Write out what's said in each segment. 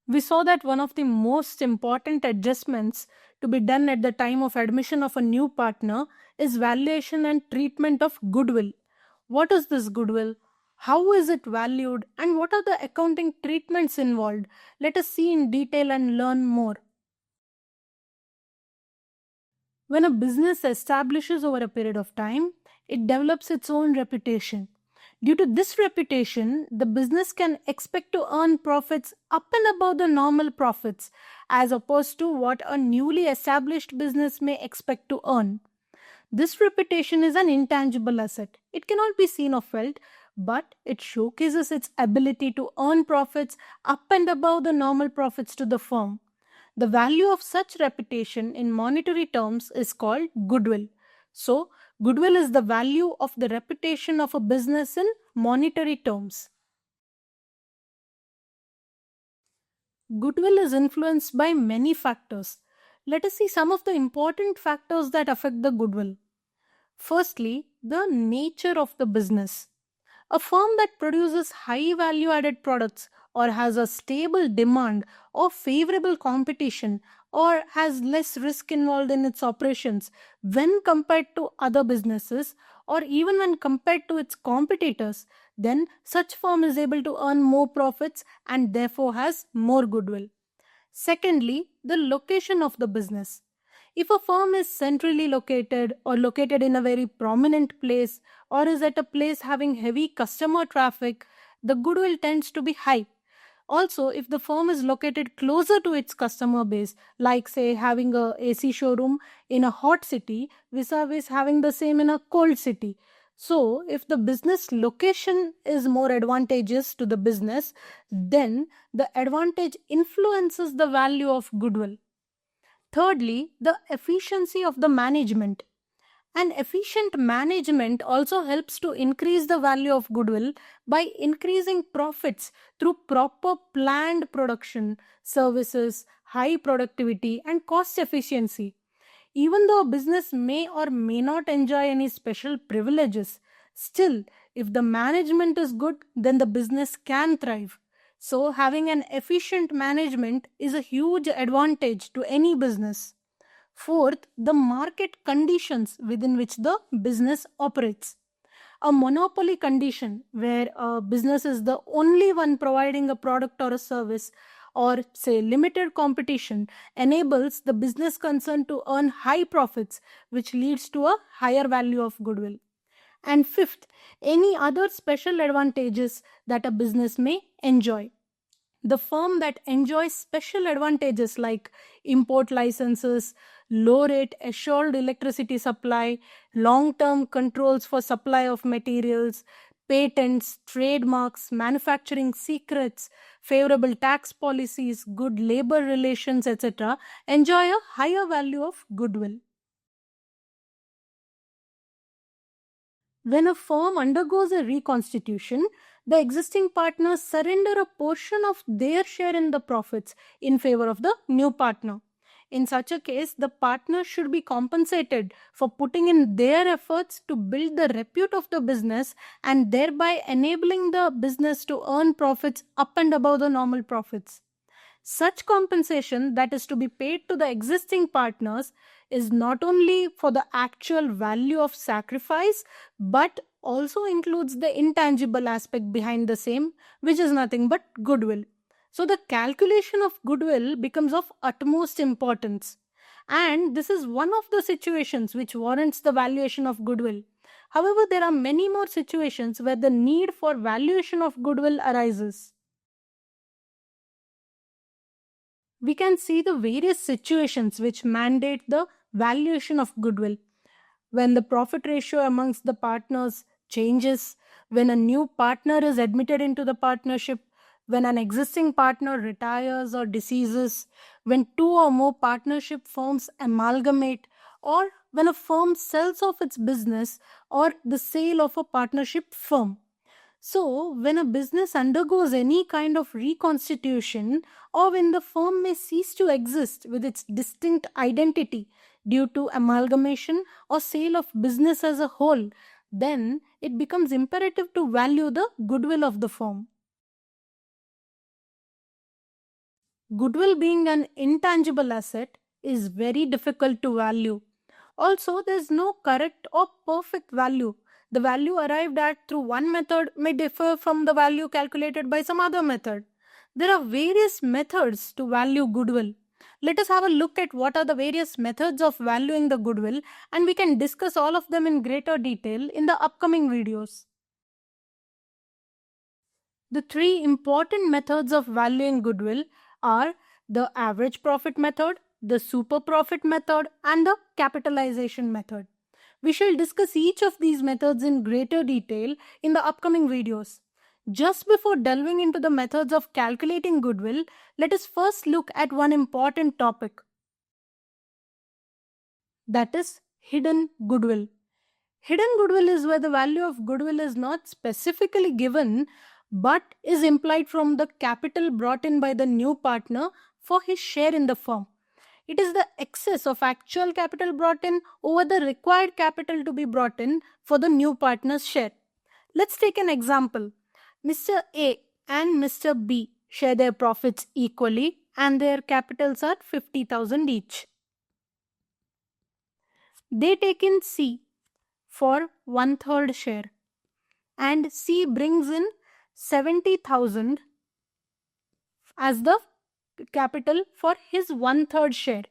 We saw that one of the most important adjustments to be done at the time of admission of a new partner is valuation and treatment of goodwill. What is this goodwill? How is it valued? And what are the accounting treatments involved? Let us see in detail and learn more. When a business establishes over a period of time, it develops its own reputation. Due to this reputation, the business can expect to earn profits up and above the normal profits, as opposed to what a newly established business may expect to earn. This reputation is an intangible asset. It cannot be seen or felt, but it showcases its ability to earn profits up and above the normal profits to the firm. The value of such reputation in monetary terms is called goodwill. So, goodwill is the value of the reputation of a business in monetary terms. Goodwill is influenced by many factors. Let us see some of the important factors that affect the goodwill. Firstly, the nature of the business. A firm that produces high value added products or has a stable demand or favorable competition or has less risk involved in its operations when compared to other businesses or even when compared to its competitors, then such firm is able to earn more profits and therefore has more goodwill. Secondly, the location of the business. If a firm is centrally located or located in a very prominent place or is at a place having heavy customer traffic, the goodwill tends to be high. Also, if the firm is located closer to its customer base, like say having a AC showroom in a hot city vis-a-vis having the same in a cold city. So, if the business location is more advantageous to the business, then the advantage influences the value of goodwill. Thirdly, the efficiency of the management. An efficient management also helps to increase the value of goodwill by increasing profits through proper planned production, services, high productivity, and cost efficiency. Even though a business may or may not enjoy any special privileges, still, if the management is good, then the business can thrive. So, having an efficient management is a huge advantage to any business. Fourth, the market conditions within which the business operates. A monopoly condition where a business is the only one providing a product or a service, or say limited competition, enables the business concerned to earn high profits, which leads to a higher value of goodwill. And fifth, any other special advantages that a business may enjoy. The firm that enjoys special advantages like import licenses, low rate assured electricity supply, long term controls for supply of materials, patents, trademarks, manufacturing secrets, favorable tax policies, good labor relations, etc., enjoy a higher value of goodwill. When a firm undergoes a reconstitution, the existing partners surrender a portion of their share in the profits in favor of the new partner. In such a case, the partners should be compensated for putting in their efforts to build the repute of the business and thereby enabling the business to earn profits up and above the normal profits. Such compensation that is to be paid to the existing partners is not only for the actual value of sacrifice but also includes the intangible aspect behind the same, which is nothing but goodwill. So, the calculation of goodwill becomes of utmost importance. And this is one of the situations which warrants the valuation of goodwill. However, there are many more situations where the need for valuation of goodwill arises. We can see the various situations which mandate the valuation of goodwill. When the profit ratio amongst the partners changes, when a new partner is admitted into the partnership, when an existing partner retires or deceases, when two or more partnership firms amalgamate, or when a firm sells off its business or the sale of a partnership firm. So, when a business undergoes any kind of reconstitution, or when the firm may cease to exist with its distinct identity due to amalgamation or sale of business as a whole, then it becomes imperative to value the goodwill of the firm. Goodwill, being an intangible asset, is very difficult to value. Also, there's no correct or perfect value. The value arrived at through one method may differ from the value calculated by some other method. There are various methods to value goodwill. Let us have a look at what are the various methods of valuing the goodwill, and we can discuss all of them in greater detail in the upcoming videos. The three important methods of valuing goodwill are the average profit method, the super profit method, and the capitalization method. We shall discuss each of these methods in greater detail in the upcoming videos. Just before delving into the methods of calculating goodwill, let us first look at one important topic, that is hidden goodwill. Hidden goodwill is where the value of goodwill is not specifically given but is implied from the capital brought in by the new partner for his share in the firm. It is the excess of actual capital brought in over the required capital to be brought in for the new partner's share. Let's take an example. Mr. A and Mr. B share their profits equally and their capitals are 50,000 each. They take in C for 1/3 share and C brings in 70,000 as the capital for his 1/3 share.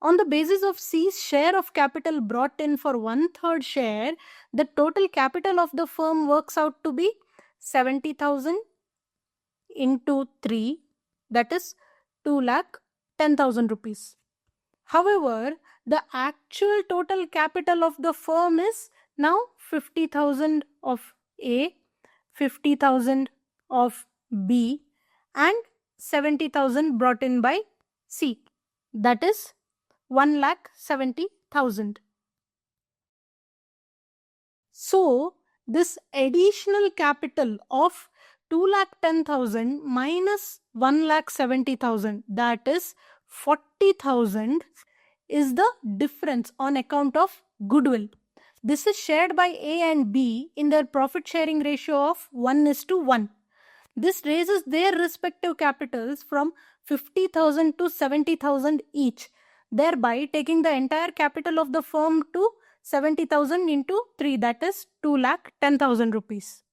On the basis of C's share of capital brought in for 1/3 share, the total capital of the firm works out to be 70,000 into 3, that is 2,10,000 rupees. However, the actual total capital of the firm is now 50,000 of A, 50,000 of B, and 70,000 brought in by C. That is 1,70,000. So, this additional capital of 2,10,000 minus 1,70,000, that is 40,000, is the difference on account of goodwill. This is shared by A and B in their profit sharing ratio of 1:1. This raises their respective capitals from 50,000 to 70,000 each, thereby taking the entire capital of the firm to 70,000 into 3, that is 2,10,000 rupees.